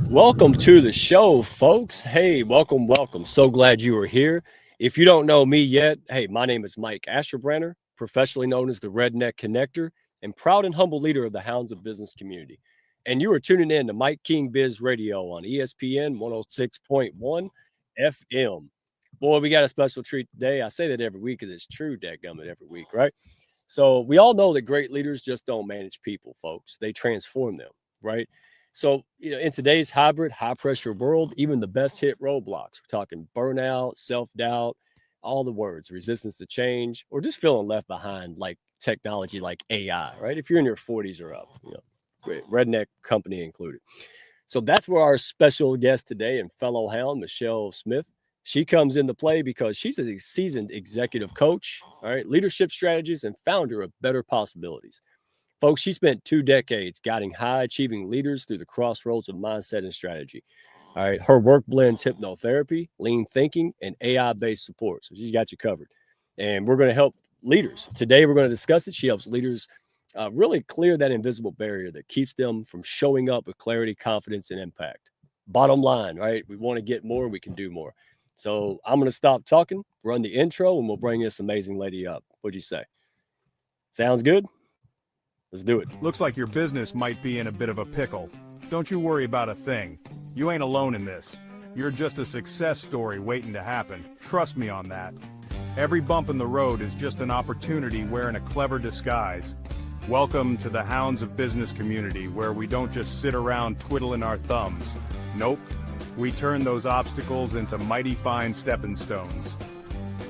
Welcome to the show, folks. Hey, welcome. So glad you are here. If you don't know me yet, hey, my name is Mike Asherbranner, professionally known as the Redneck Connector, and proud and humble leader of the Hounds of Business Community. And you are tuning in to Mike King Biz Radio on ESPN 106.1 FM. Boy, we got a special treat today. I say that every week because it's true, dadgummit, every week, right? So we all know that great leaders just don't manage people, folks. They transform them, right? So, in today's hybrid, high-pressure world, even the best hit roadblocks. We're talking burnout, self-doubt, all the words, resistance to change, or just feeling left behind like technology like AI, right? If you're in your 40s or up, redneck company included. So that's where our special guest today and fellow hound, Michele Smith, she comes into play because she's a seasoned executive coach, all right, leadership strategist, and founder of Better Possibilities. Folks, she spent 2 decades guiding high-achieving leaders through the crossroads of mindset and strategy. All right, her work blends hypnotherapy, lean thinking, and AI-based support. So she's got you covered. And we're going to help leaders. Today, we're going to discuss it. She helps leaders really clear that invisible barrier that keeps them from showing up with clarity, confidence, and impact. Bottom line, right? We want to get more, we can do more. So I'm going to stop talking, run the intro, and we'll bring this amazing lady up. What'd you say? Sounds good? Let's do it. Looks like your business might be in a bit of a pickle. Don't you worry about a thing. You ain't alone in this. You're just a success story waiting to happen. Trust me on that. Every bump in the road is just an opportunity wearing a clever disguise. Welcome to the Hounds of Business Community, where we don't just sit around twiddling our thumbs. Nope. We turn those obstacles into mighty fine stepping stones.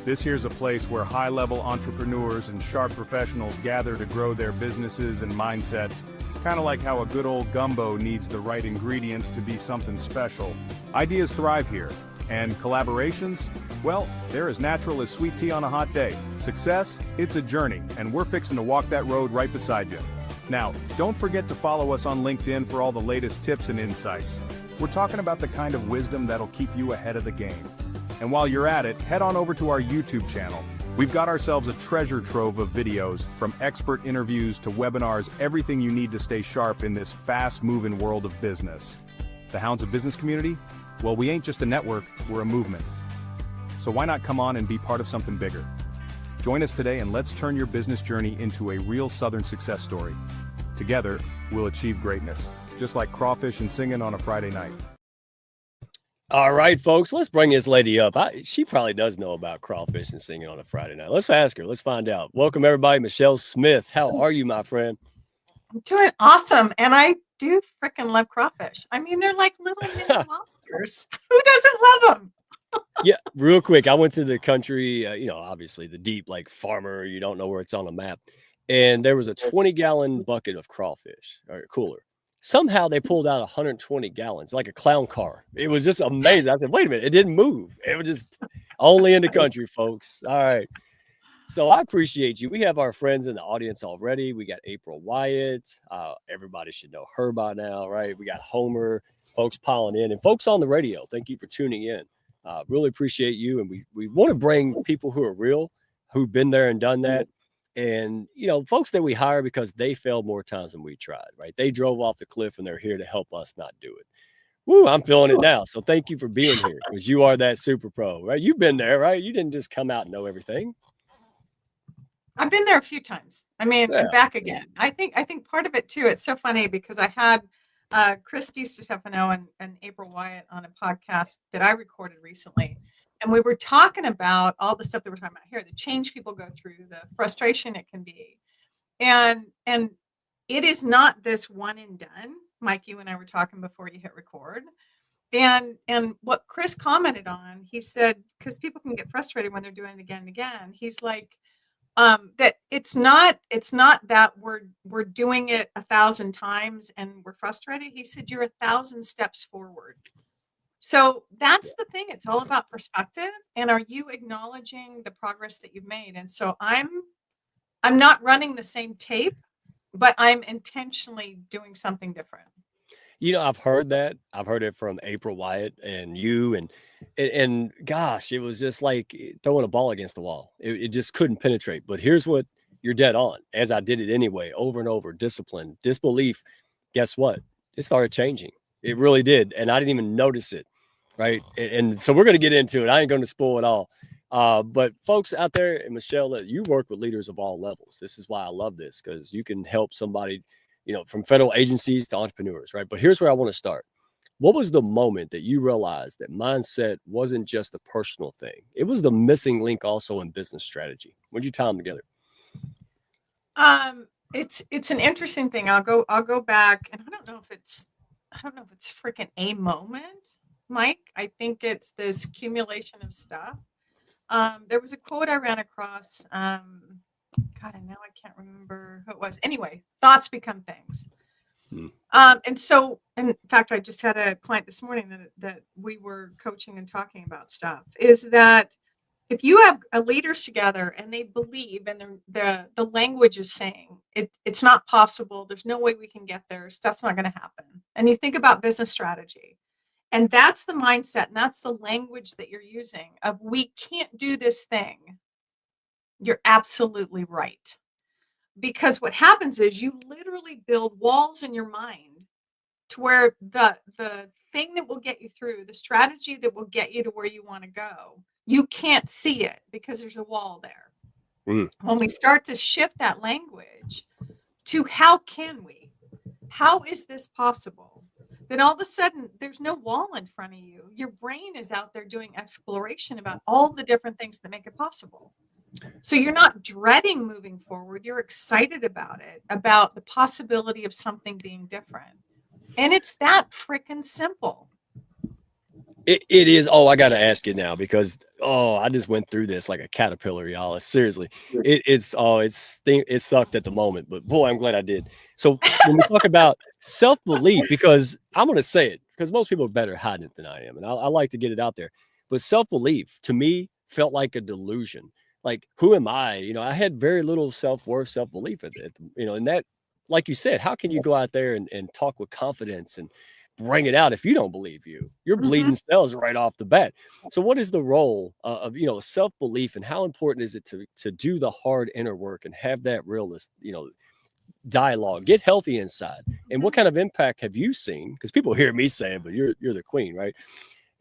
This here's a place where high-level entrepreneurs and sharp professionals gather to grow their businesses and mindsets, kind of like how a good old gumbo needs the right ingredients to be something special. Ideas thrive here, and collaborations, well, they're as natural as sweet tea on a hot day. Success, it's a journey, and we're fixing to walk that road right beside you. Now, don't forget to follow us on LinkedIn for all the latest tips and insights. We're talking about the kind of wisdom that'll keep you ahead of the game. And while you're at it, head on over to our YouTube channel. We've got ourselves a treasure trove of videos, from expert interviews to webinars, everything you need to stay sharp in this fast-moving world of business. The Hounds of Business Community? Well, we ain't just a network, we're a movement. So why not come on and be part of something bigger? Join us today and let's turn your business journey into a real Southern success story. Together, we'll achieve greatness, just like crawfish and singing on a Friday night. All right, folks, let's bring this lady up. She probably does know about crawfish and singing on a Friday night. Let's ask her. Let's find out. Welcome, everybody. Michele Smith. How are you, my friend? I'm doing awesome. And I do freaking love crawfish. I mean, they're like little mini lobsters. Who doesn't love them? Yeah, real quick. I went to the country, obviously the deep, like farmer. You don't know where it's on a map. And there was a 20-gallon bucket of crawfish, or cooler. Somehow they pulled out 120 gallons, like a clown car. It was just amazing. I said, wait a minute, it didn't move. It was just only in the country, folks. All right. So I appreciate you. We have our friends in the audience already. We got April Wyatt. Everybody should know her by now, right? We got Homer, folks piling in, and folks on the radio. Thank you for tuning in. Really appreciate you. And we want to bring people who are real, who've been there and done that. And, folks that we hire because they failed more times than we tried, right? They drove off the cliff and they're here to help us not do it. Woo, I'm feeling it now. So thank you for being here, because you are that super pro, right? You've been there, right? You didn't just come out and know everything. I've been there a few times. I mean, Yeah. I'm back again. I think part of it too, it's so funny because I had Christy Stefano and April Wyatt on a podcast that I recorded recently. And we were talking about all the stuff that we're talking about here, the change people go through, the frustration it can be. And it is not this one and done. Mike, you and I were talking before you hit record. And what Chris commented on, he said, because people can get frustrated when they're doing it again and again. He's like, that it's not that we're doing it 1,000 times and we're frustrated. He said, you're 1,000 steps forward. So that's the thing. It's all about perspective. And are you acknowledging the progress that you've made? And so I'm not running the same tape, but I'm intentionally doing something different. I've heard that. I've heard it from April Wyatt and you, and gosh, it was just like throwing a ball against the wall. It just couldn't penetrate. But here's what you're dead on. As I did it anyway, over and over, discipline, disbelief. Guess what? It started changing. It really did. And I didn't even notice it. Right. And so we're going to get into it. I ain't going to spoil it all. But folks out there, and Michele, you work with leaders of all levels. This is why I love this, because you can help somebody, from federal agencies to entrepreneurs. Right. But here's where I want to start. What was the moment that you realized that mindset wasn't just a personal thing? It was the missing link also in business strategy. When did you tie them together? It's an interesting thing. I'll go back, and I don't know if it's freaking a moment, Mike. I think it's this accumulation of stuff. There was a quote I ran across. God, and now I can't remember who it was. Anyway, thoughts become things. And so, in fact, I just had a client this morning that we were coaching and talking about stuff, is that if you have leaders together and they believe, and the language is saying it's not possible, there's no way we can get there, stuff's not going to happen. And you think about business strategy, and that's the mindset, and that's the language that you're using of, we can't do this thing. You're absolutely right. Because what happens is you literally build walls in your mind to where the thing that will get you through, the strategy that will get you to where you want to go, you can't see it because there's a wall there. When we start to shift that language to how can we? How is this possible? Then all of a sudden, there's no wall in front of you. Your brain is out there doing exploration about all the different things that make it possible. So you're not dreading moving forward. You're excited about it, about the possibility of something being different. And it's that freaking simple. It is. Oh, I got to ask you now, because, I just went through this like a caterpillar, y'all. Seriously. It sucked at the moment, but boy, I'm glad I did. So when we talk about self-belief, because I'm going to say it, because most people are better hiding it than I am. And I like to get it out there. But self-belief to me felt like a delusion. Like, who am I? I had very little self-worth, self-belief at it, and that, like you said, how can you go out there and talk with confidence and bring it out if you don't believe you're bleeding cells right off the bat? So what is the role of self-belief, and how important is it to do the hard inner work and have that realist, dialogue, get healthy inside? And what kind of impact have you seen? Because people hear me say it, but you're the queen, right?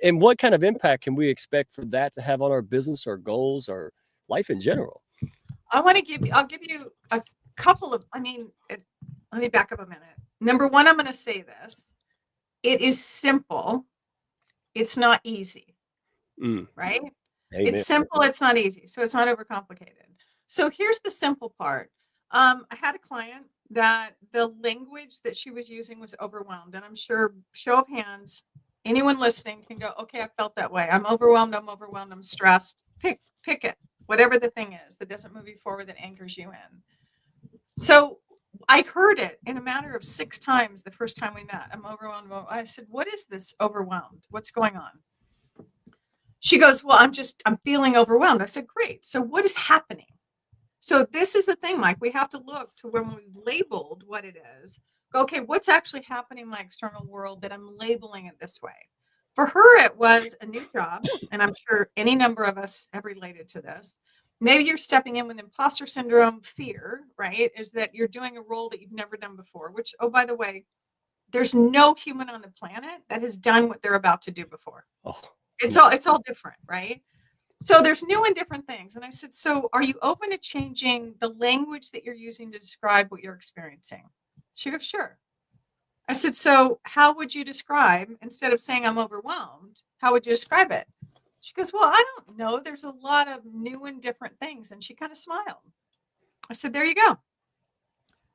And what kind of impact can we expect for that to have on our business, our goals, our life in general? I'll give you a couple of, let me back up a minute. Number one, I'm going to say this. It is simple. It's not easy, right? Amen. It's simple. It's not easy. So it's not overcomplicated. So here's the simple part. I had a client that the language that she was using was overwhelmed. And I'm sure, show of hands, anyone listening can go, okay, I felt that way. I'm overwhelmed. I'm stressed. Pick it. Whatever the thing is that doesn't move you forward, that anchors you in. So I heard it in a matter of 6 times the first time we met. I'm overwhelmed. I said, what is this overwhelmed? What's going on? She goes, well, I'm feeling overwhelmed. I said, great. So what is happening? So this is the thing, Mike. We have to look to when we've labeled what it is. Go, okay, what's actually happening in my external world that I'm labeling it this way? For her, it was a new job, and I'm sure any number of us have related to this. Maybe you're stepping in with imposter syndrome, fear, right? Is that you're doing a role that you've never done before, which, oh, by the way, there's no human on the planet that has done what they're about to do before. It's all different, right? So there's new and different things. And I said, so are you open to changing the language that you're using to describe what you're experiencing? She goes, sure. I said, so how would you describe, instead of saying I'm overwhelmed, how would you describe it? She goes, well, I don't know. There's a lot of new and different things. And she kind of smiled. I said, there you go.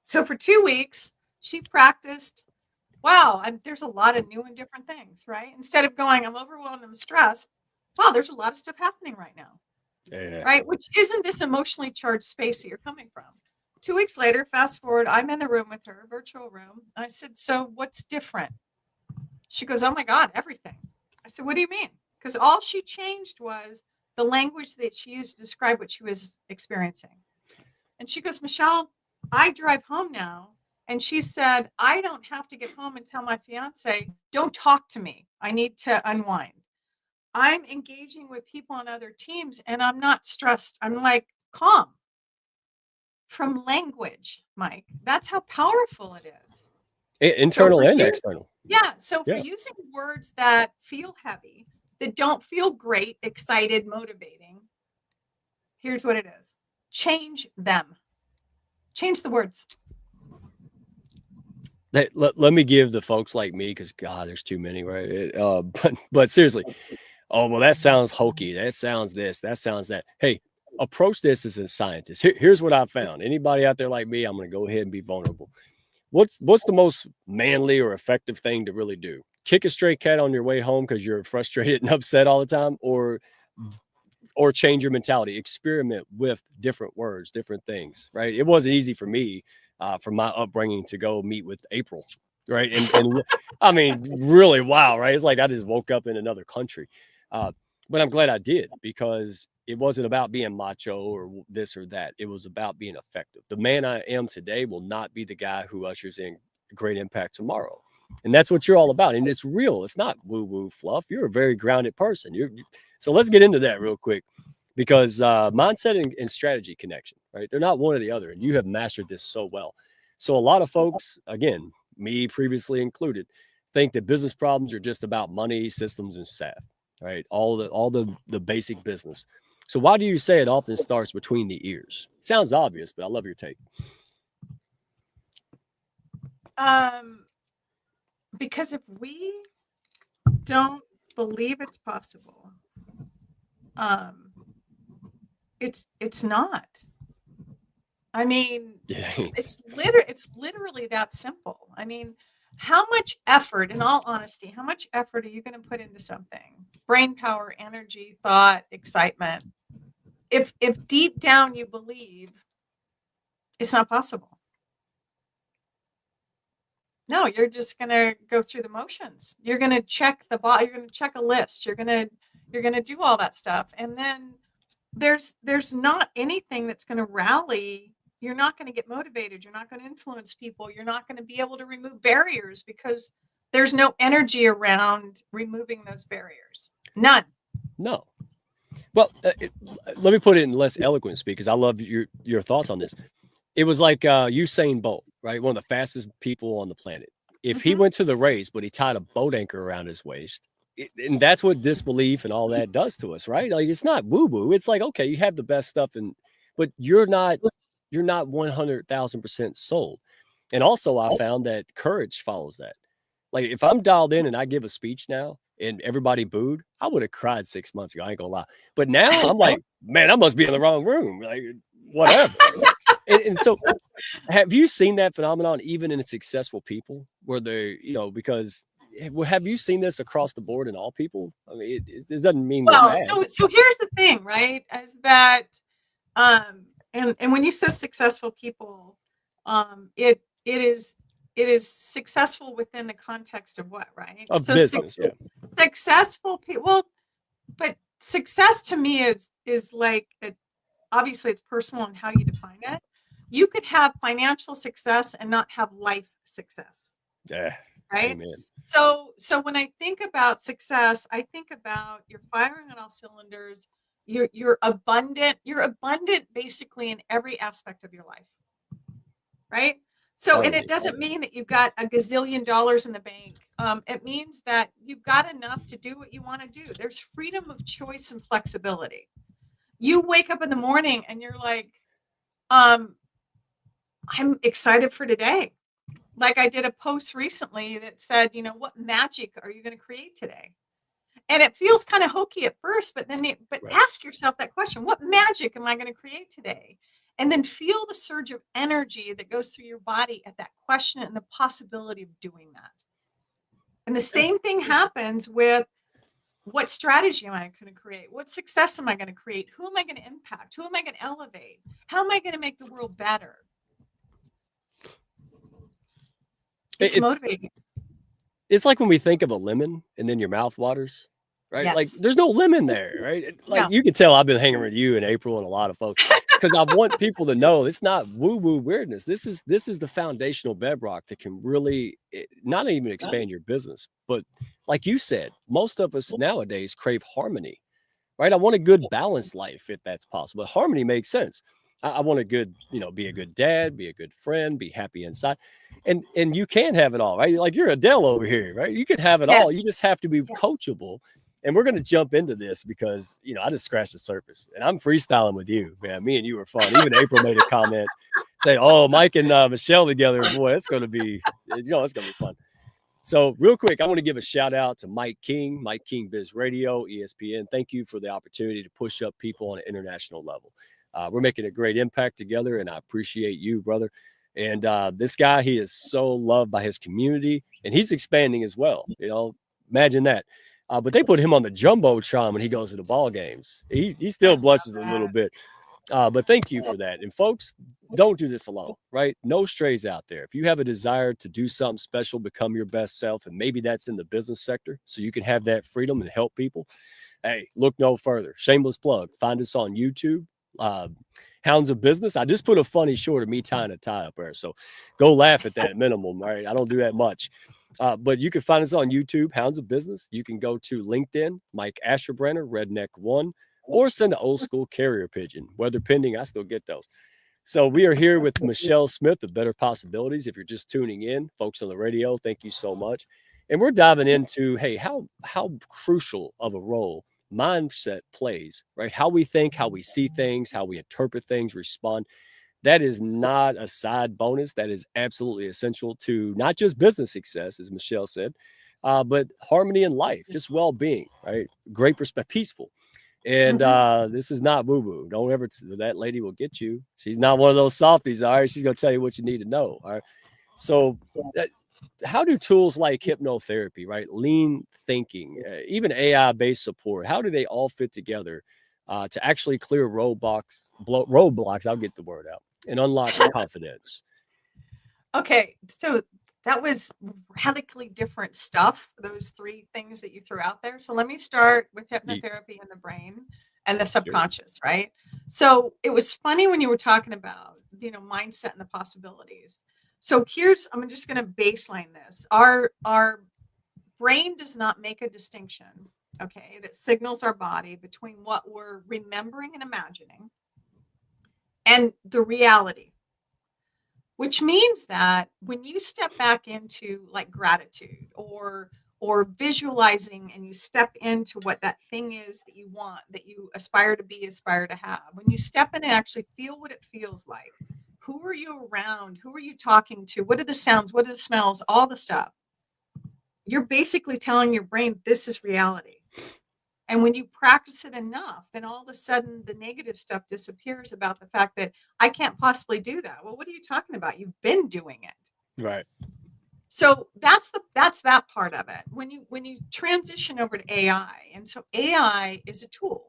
So for 2 weeks, she practiced, wow, there's a lot of new and different things, right? Instead of going, I'm overwhelmed, I'm stressed. Wow, there's a lot of stuff happening right now, right? Which isn't this emotionally charged space that you're coming from. 2 weeks later, fast forward, I'm in the room with her, virtual room. And I said, so what's different? She goes, oh my God, everything. I said, what do you mean? Because all she changed was the language that she used to describe what she was experiencing. And she goes, Michele, I drive home now. And she said, I don't have to get home and tell my fiance, don't talk to me. I need to unwind. I'm engaging with people on other teams and I'm not stressed. I'm like calm. From language, Mike. That's how powerful it is. Internal and external. Yeah. So if Yeah. you're using words that feel heavy, that don't feel great, excited, motivating, here's what it is. Change them. Change the words. Let me give the folks like me, because God, there's too many, right? But seriously, oh well, that sounds hokey. That sounds this. That sounds that. Hey, approach this as a scientist. Here's what I found. Anybody out there like me, I'm going to go ahead and be vulnerable. What's the most manly or effective thing to really do? Kick a stray cat on your way home because you're frustrated and upset all the time, or change your mentality, experiment with different words, different things, right? It wasn't easy for me, from my upbringing, to go meet with April, right? And I mean, really, wow, right? It's like I just woke up in another country. But I'm glad I did, because it wasn't about being macho or this or that. It was about being effective. The man I am today will not be the guy who ushers in great impact tomorrow. And that's what you're all about. And it's real. It's not woo-woo fluff. You're a very grounded person. So let's get into that real quick, because mindset and strategy connection, right? They're not one or the other. And you have mastered this so well. So a lot of folks, again, me previously included, think that business problems are just about money, systems, and staff, right? All the basic business. So why do you say it often starts between the ears? Sounds obvious, but I love your take. Because if we don't believe it's possible, it's not. I mean, it's literally that simple. I mean, how much effort, in all honesty, how much effort are you going to put into something? Brain power, energy, thought, excitement. If deep down you believe it's not possible. No, you're just going to go through the motions. You're going to check the box. You're going to check a list. You're going to do all that stuff. And then there's not anything that's going to rally. You're not going to get motivated. You're not going to influence people. You're not going to be able to remove barriers, because there's no energy around removing those barriers. None. No. Well, let me put it in less eloquent speak, because I love your thoughts on this. It was like Usain Bolt, right? One of the fastest people on the planet. If he went to the race, but he tied a boat anchor around his waist, and that's what disbelief and all that does to us, right? Like, it's not woo-woo. It's like, okay, you have the best stuff, but you're not 100,000% sold. And also, I found that courage follows that. Like, if I'm dialed in and I give a speech now and everybody booed, I would have cried 6 months ago. I ain't gonna lie. But now I'm like, man, I must be in the wrong room. Like, whatever. And so, have you seen that phenomenon even in successful people, where they, because have you seen this across the board in all people? I mean, it doesn't mean well. So here's the thing, right? Is that and when you said successful people, it is successful within the context of what, right? Of so business, successful people. Well, but success to me is like obviously it's personal and how you define it. You could have financial success and not have life success. Yeah. Right. Amen. So when I think about success, I think about you're firing on all cylinders. You're abundant. You're abundant basically in every aspect of your life. Right. So, and it doesn't mean that you've got a gazillion dollars in the bank. It means that you've got enough to do what you want to do. There's freedom of choice and flexibility. You wake up in the morning and you're like, I'm excited for today. Like, I did a post recently that said, what magic are you going to create today? And it feels kind of hokey at first, but then ask yourself that question: what magic am I going to create today? And then feel the surge of energy that goes through your body at that question and the possibility of doing that. And the same thing happens with, what strategy am I going to create? What success am I going to create? Who am I going to impact? Who am I going to elevate? How am I going to make the world better? It's motivating. It's like when we think of a lemon and then your mouth waters, right? Yes. Like, there's no lemon there, right? Like, you can tell I've been hanging with you and April and a lot of folks, because I want people to know it's not woo-woo weirdness. This is the foundational bedrock that can really not even expand your business, but like you said, most of us nowadays crave harmony, right? I want a good balanced life, if that's possible. Harmony makes sense. I want a good, be a good dad, be a good friend, be happy inside. And you can have it all, right? Like you're Adele over here, right? You can have it all. You Yes. just have to be Yes. coachable. And we're going to jump into this because, I just scratched the surface and I'm freestyling with you, man. Me and you were fun. Even April made a comment say, oh, Mike and Michele together, boy, it's going to be, it's going to be fun. So real quick, I want to give a shout out to Mike King Biz Radio, ESPN. Thank you for the opportunity to push up people on an international level. We're making a great impact together, and I appreciate you, brother. And this guy, he is so loved by his community, and he's expanding as well. Imagine that. But they put him on the Jumbotron when he goes to the ball games. He still blushes a little bit. But thank you for that. And folks, don't do this alone, right? No strays out there. If you have a desire to do something special, become your best self, and maybe that's in the business sector so you can have that freedom and help people, hey, look no further. Shameless plug. Find us on YouTube. Hounds of Business. I just put a funny short of me tying a tie up there. So go laugh at that minimum, right? I don't do that much. But you can find us on YouTube, Hounds of Business. You can go to LinkedIn, Mike Asherbrenner, Redneck1, or send an old school carrier pigeon. Weather pending, I still get those. So we are here with Michele Smith of Better Possibilities. If you're just tuning in, folks on the radio, thank you so much. And we're diving into, hey, how crucial of a role mindset plays, right? How we think, how we see things, how we interpret things, respond. That is not a side bonus. That is absolutely essential to not just business success, as Michele said, but harmony in life, just well-being, right? Great perspective, peaceful. And this is not boo-boo. Don't ever, that lady will get you. She's not one of those softies, all right? She's going to tell you what you need to know, all right? So how do tools like hypnotherapy, right? Lean thinking, even AI-based support, how do they all fit together to actually clear roadblocks, I'll get the word out, and unlock confidence? Okay, so that was radically different stuff, those three things that you threw out there. So let me start with hypnotherapy in the brain and the subconscious, right? So it was funny when you were talking about, mindset and the possibilities. So I'm just going to baseline this. Our brain does not make a distinction, okay, that signals our body between what we're remembering and imagining and the reality. Which means that when you step back into like gratitude or visualizing and you step into what that thing is that you want, that you aspire to be, aspire to have, when you step in and actually feel what it feels like, who are you around? Who are you talking to? What are the sounds? What are the smells? All the stuff. You're basically telling your brain, this is reality. And when you practice it enough, then all of a sudden the negative stuff disappears about the fact that I can't possibly do that. Well, what are you talking about? You've been doing it. Right. So that's that part of it. When you transition over to AI, and so AI is a tool.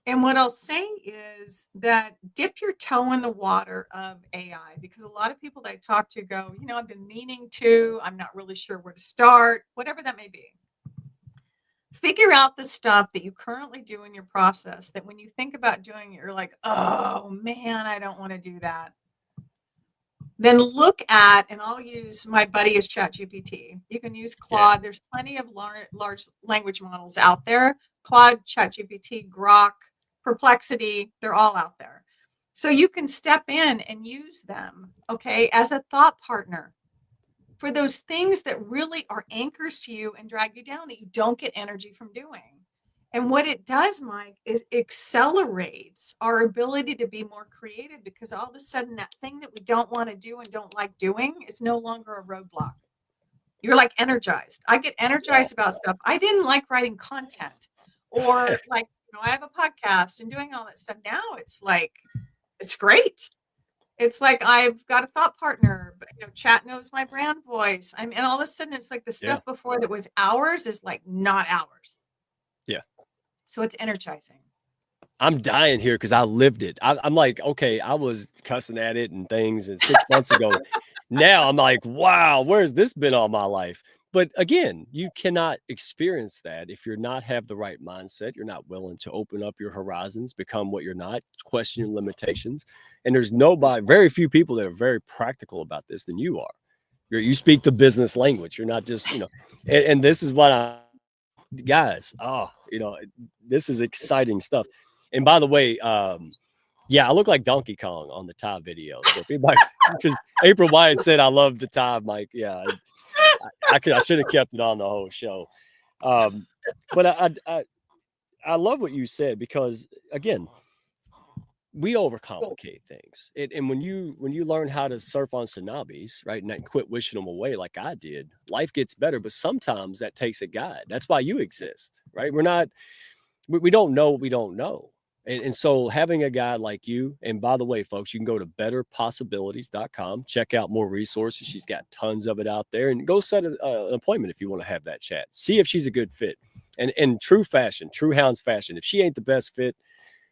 And what I'll say is that dip your toe in the water of AI, because a lot of people that I talk to go, I've been meaning to, I'm not really sure where to start, whatever that may be. Figure out the stuff that you currently do in your process that when you think about doing it, you're like, oh man, I don't want to do that. Then look at, and I'll use my buddy is ChatGPT. You can use Claude. Yeah. There's plenty of large language models out there. Claude, ChatGPT, Grok, Perplexity, they're all out there. So you can step in and use them, okay, as a thought partner for those things that really are anchors to you and drag you down that you don't get energy from doing. And what it does, Mike, is accelerates our ability to be more creative, because all of a sudden that thing that we don't want to do and don't like doing is no longer a roadblock. You're like energized. I get energized about stuff. I didn't like writing content or like, I have a podcast and doing all that stuff. Now it's like, it's great. It's like I've got a thought partner, but chat knows my brand voice. And all of a sudden it's like the stuff before that was hours is like not hours. Yeah. So it's energizing. I'm dying here because I lived it. I'm like, okay, I was cussing at it and things, and 6 months ago. Now I'm like, wow, where's this been all my life? But again, you cannot experience that if you're not have the right mindset. You're not willing to open up your horizons, become what you're not, question your limitations. And there's very few people that are very practical about this than you are. You speak the business language. You're not just, and this is what guys, this is exciting stuff. And by the way, Yeah, I look like Donkey Kong on the tie video. So if anybody, because April Wyatt said I love the tie, Mike. Yeah, I should have kept it on the whole show. But I love what you said, because again, we overcomplicate things. And when you learn how to surf on tsunamis, right, and quit wishing them away like I did, life gets better. But sometimes that takes a guide. That's why you exist, right? We don't know what we don't know. And so having a guy like you, and by the way, folks, you can go to betterpossibilities.com, check out more resources. She's got tons of it out there, and go set an appointment if you want to have that chat. See if she's a good fit. And in true fashion, true Hounds fashion, if she ain't the best fit,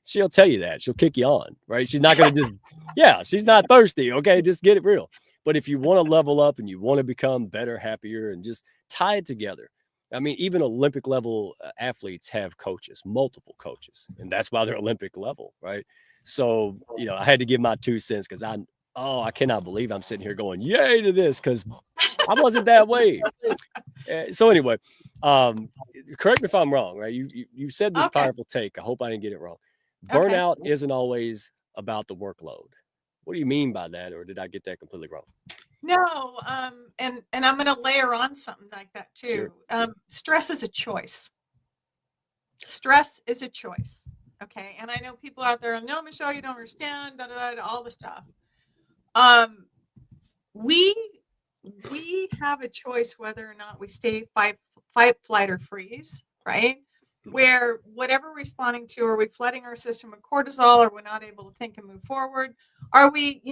she'll tell you that. She'll kick you on, right? She's not going to just, yeah, she's not thirsty. Okay. Just get it real. But if you want to level up and you want to become better, happier, and just tie it together. I mean, even Olympic level athletes have coaches, multiple coaches, and that's why they're Olympic level, right? So, I had to give my 2 cents, because I cannot believe I'm sitting here going, yay to this, because I wasn't that way. So anyway, correct me if I'm wrong, right? You said this powerful take. I hope I didn't get it wrong. Burnout isn't always about the workload. What do you mean by that? Or did I get that completely wrong? No, and I'm going to layer on something like that too. Sure. Stress is a choice. Stress is a choice. Okay. And I know people out there, no, Michelle, you don't understand, all the stuff. We have a choice whether or not we stay fight, flight, or freeze, right? Where whatever we're responding to, are we flooding our system with cortisol? Or we're not able to think and move forward? Are we,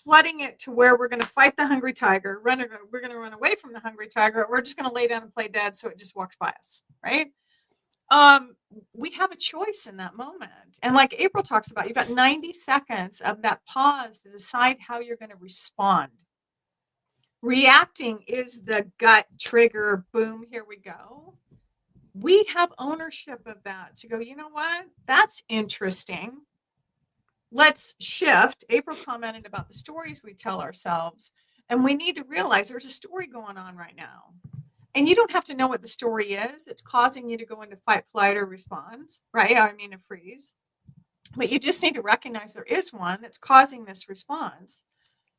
flooding it to where we're going to fight the hungry tiger, we're going to run away from the hungry tiger, or we're just going to lay down and play dead so it just walks by us, right? We have a choice in that moment. And like April talks about, you've got 90 seconds of that pause to decide how you're going to respond. Reacting is the gut trigger, boom, here we go. We have ownership of that to go, you know what? That's interesting. Let's shift. April commented about the stories we tell ourselves, and we need to realize there's a story going on right now. And you don't have to know what the story is that's causing you to go into fight, flight, or response, right? I mean, a freeze. But you just need to recognize there is one that's causing this response.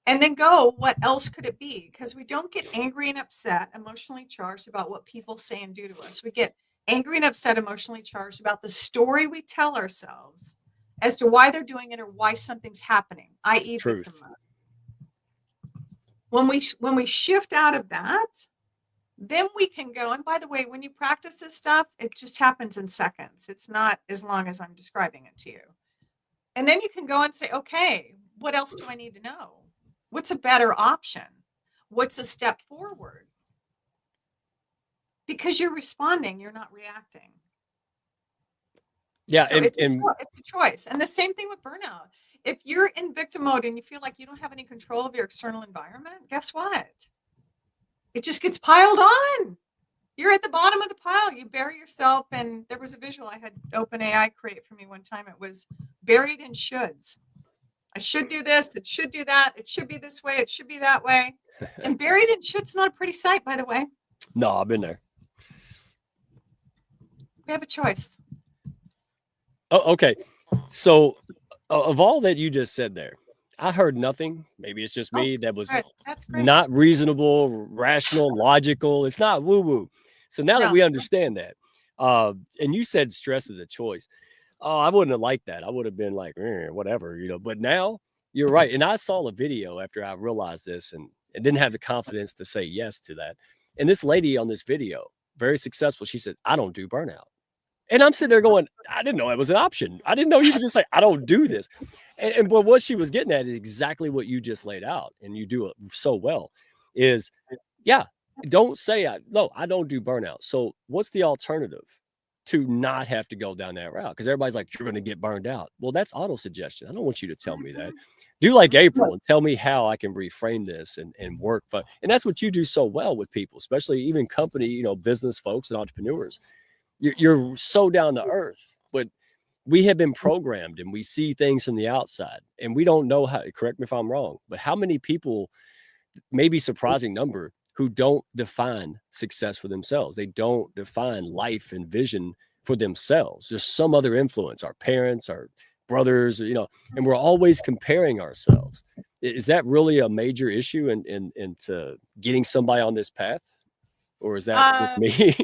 And then go, what else could it be? Because we don't get angry and upset, emotionally charged about what people say and do to us. We get angry and upset, emotionally charged about the story we tell ourselves as to why they're doing it or why something's happening, i.e. victim mode. When we shift out of that, then we can go, and by the way, when you practice this stuff, it just happens in seconds. It's not as long as I'm describing it to you. And then you can go and say, okay, what else do I need to know? What's a better option? What's a step forward? Because you're responding, you're not reacting. Yeah, so it's a choice. And the same thing with burnout. If you're in victim mode and you feel like you don't have any control of your external environment, guess what? It just gets piled on. You're at the bottom of the pile. You bury yourself. And there was a visual I had OpenAI create for me one time. It was buried in shoulds. I should do this. It should do that. It should be this way. It should be that way. And buried in shoulds not a pretty sight, by the way. No, I've been there. We have a choice. Oh, okay. So of all that you just said there, I heard nothing. Maybe it's just me that was not reasonable, rational, logical. It's not woo-woo. So now that we understand that, and you said stress is a choice. Oh, I wouldn't have liked that. I would have been like, whatever, but now you're right. And I saw a video after I realized this and didn't have the confidence to say yes to that. And this lady on this video, very successful, she said, I don't do burnout. And I'm sitting there going, I didn't know that was an option. I didn't know you could just say, I don't do this. And but what she was getting at is exactly what you just laid out. And you do it so well is, don't say, I don't do burnout. So what's the alternative to not have to go down that route? Because everybody's like, you're going to get burned out. Well, that's auto-suggestion. I don't want you to tell me that. Do like April and tell me how I can reframe this and work. And that's what you do so well with people, especially even company, business folks and entrepreneurs. You're so down to earth, but we have been programmed and we see things from the outside and we don't know how, correct me if I'm wrong, but how many people, maybe surprising number, who don't define success for themselves. They don't define life and vision for themselves. There's some other influence, our parents, our brothers, and we're always comparing ourselves. Is that really a major issue into getting somebody on this path? Or is that just me?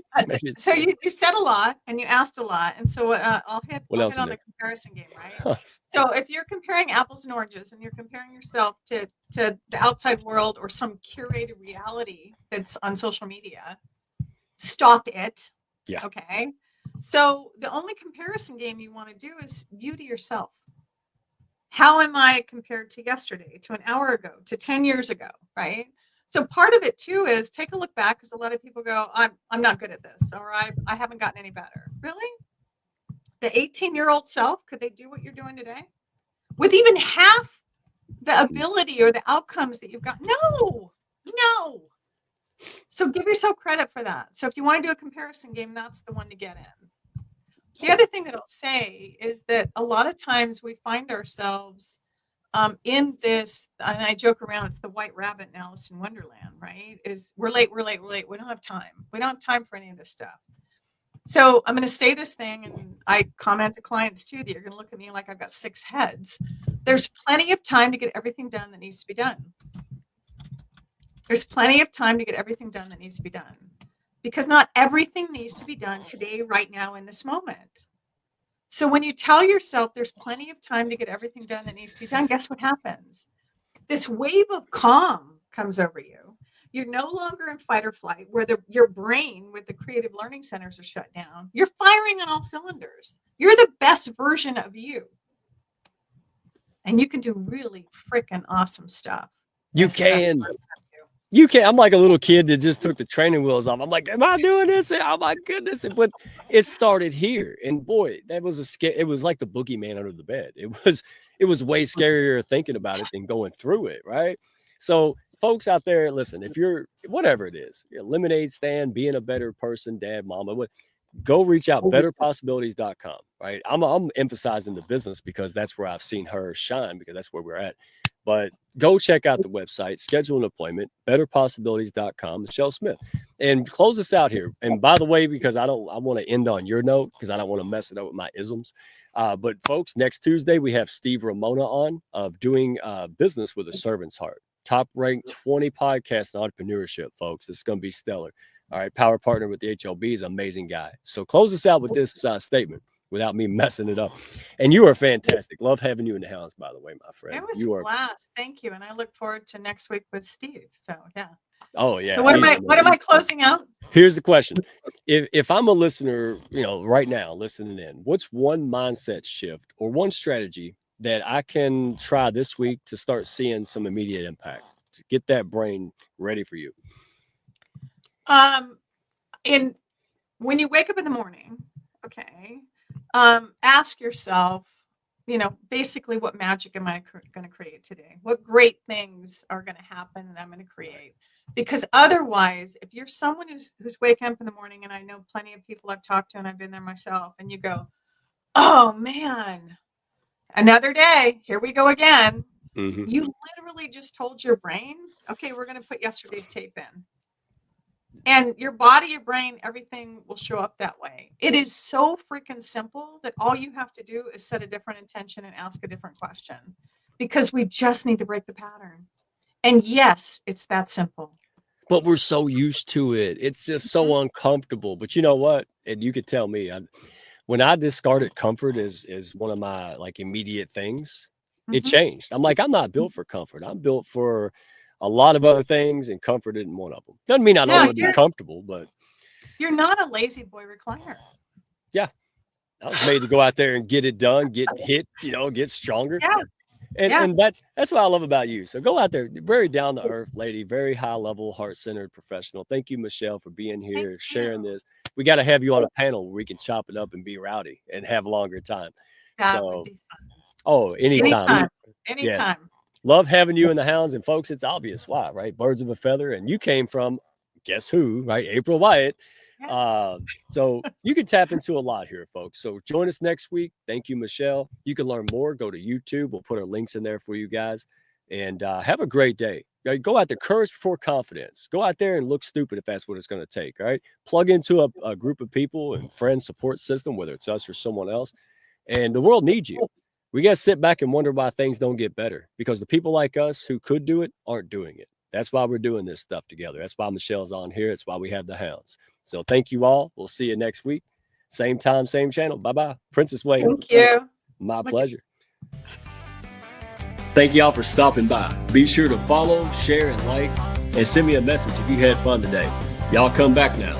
So you said a lot and you asked a lot. And so I'll hit on the comparison game, right? So if you're comparing apples and oranges and you're comparing yourself to the outside world or some curated reality that's on social media, stop it. Yeah. Okay. So the only comparison game you want to do is you to yourself. How am I compared to yesterday, to an hour ago, to 10 years ago, right? So part of it too is take a look back, because a lot of people go, I'm not good at this, or I haven't gotten any better. Really? The 18-year-old self, could they do what you're doing today? With even half the ability or the outcomes that you've got? No. So give yourself credit for that. So if you want to do a comparison game, that's the one to get in. The other thing that I'll say is that a lot of times we find ourselves in this, and I joke around, it's the white rabbit in Alice in Wonderland, right? Is we're late. We don't have time. We don't have time for any of this stuff. So I'm going to say this thing, and I comment to clients too, that you're going to look at me like I've got 6 heads. There's plenty of time to get everything done that needs to be done. There's plenty of time to get everything done that needs to be done. Because not everything needs to be done today, right now, in this moment. So when you tell yourself there's plenty of time to get everything done that needs to be done, guess what happens? This wave of calm comes over you. You're no longer in fight or flight, where your brain with the creative learning centers are shut down. You're firing on all cylinders. You're the best version of you. And you can do really freaking awesome stuff. You can. I'm like a little kid that just took the training wheels off. I'm like, am I doing this? Oh my goodness. But it started here. And boy, that was it was like the boogeyman under the bed. It was way scarier thinking about it than going through it. Right. So folks out there, listen, if you're whatever it is, lemonade stand, being a better person, dad, mama, go reach out, betterpossibilities.com. Right. I'm emphasizing the business because that's where I've seen her shine, because that's where we're at. But go check out the website, schedule an appointment, betterpossibilities.com, Michele Smith. And close us out here. And by the way, because I want to end on your note, because I don't want to mess it up with my isms. But folks, next Tuesday, we have Steve Ramona on of doing business with a servant's heart. Top ranked 20 podcasts on entrepreneurship, folks. It's going to be stellar. All right. Power partner with the HLB is an amazing guy. So close us out with this statement, without me messing it up. And you are fantastic. Love having you in the house, by the way, my friend. It was a blast. Thank you. And I look forward to next week with Steve. So, yeah. Oh, yeah. So what am I closing out? Here's the question. If I'm a listener, right now listening in, what's one mindset shift or one strategy that I can try this week to start seeing some immediate impact, to get that brain ready for you? When you wake up in the morning, okay, ask yourself, basically, what magic am I going to create today? What great things are going to happen that I'm going to create? Because otherwise, if you're someone who's waking up in the morning, and I know plenty of people I've talked to, and I've been there myself, and you go, oh man, another day, here we go again. Mm-hmm. You literally just told your brain, okay, we're going to put yesterday's tape in. And your body, your brain, everything will show up that way. It is so freaking simple that all you have to do is set a different intention and ask a different question, because we just need to break the pattern. And yes, it's that simple. But we're so used to it. It's just so uncomfortable. But you know what? And you could tell me, when I discarded comfort as one of my immediate things, it changed. I'm like, I'm not built for comfort. I'm built for a lot of other things, and comfort isn't one of them. Doesn't mean I don't want to be comfortable, but you're not a lazy boy recliner. Yeah. I was made to go out there and get it done, get hit, get stronger. Yeah. And that's what I love about you. So go out there, very down to earth lady, very high level, heart-centered professional. Thank you, Michele, for being here, sharing this. We got to have you on a panel where we can chop it up and be rowdy and have longer time. That would be fun. Oh, anytime. Anytime. Yeah. Love having you in the Hounds. And folks, it's obvious why, right? Birds of a feather. And you came from, guess who, right? April Wyatt. Yes. So you can tap into a lot here, folks. So join us next week. Thank you, Michele. You can learn more. Go to YouTube. We'll put our links in there for you guys. And have a great day. Go out there. Courage before confidence. Go out there and look stupid if that's what it's going to take. All right. Plug into a group of people and friends support system, whether it's us or someone else. And the world needs you. We got to sit back and wonder why things don't get better, because the people like us who could do it aren't doing it. That's why we're doing this stuff together. That's why Michele's on here. It's why we have the Hounds. So thank you all. We'll see you next week. Same time, same channel. Bye-bye. Princess Wade. Thank you. My pleasure. Thank y'all for stopping by. Be sure to follow, share, and like, and send me a message if you had fun today. Y'all come back now.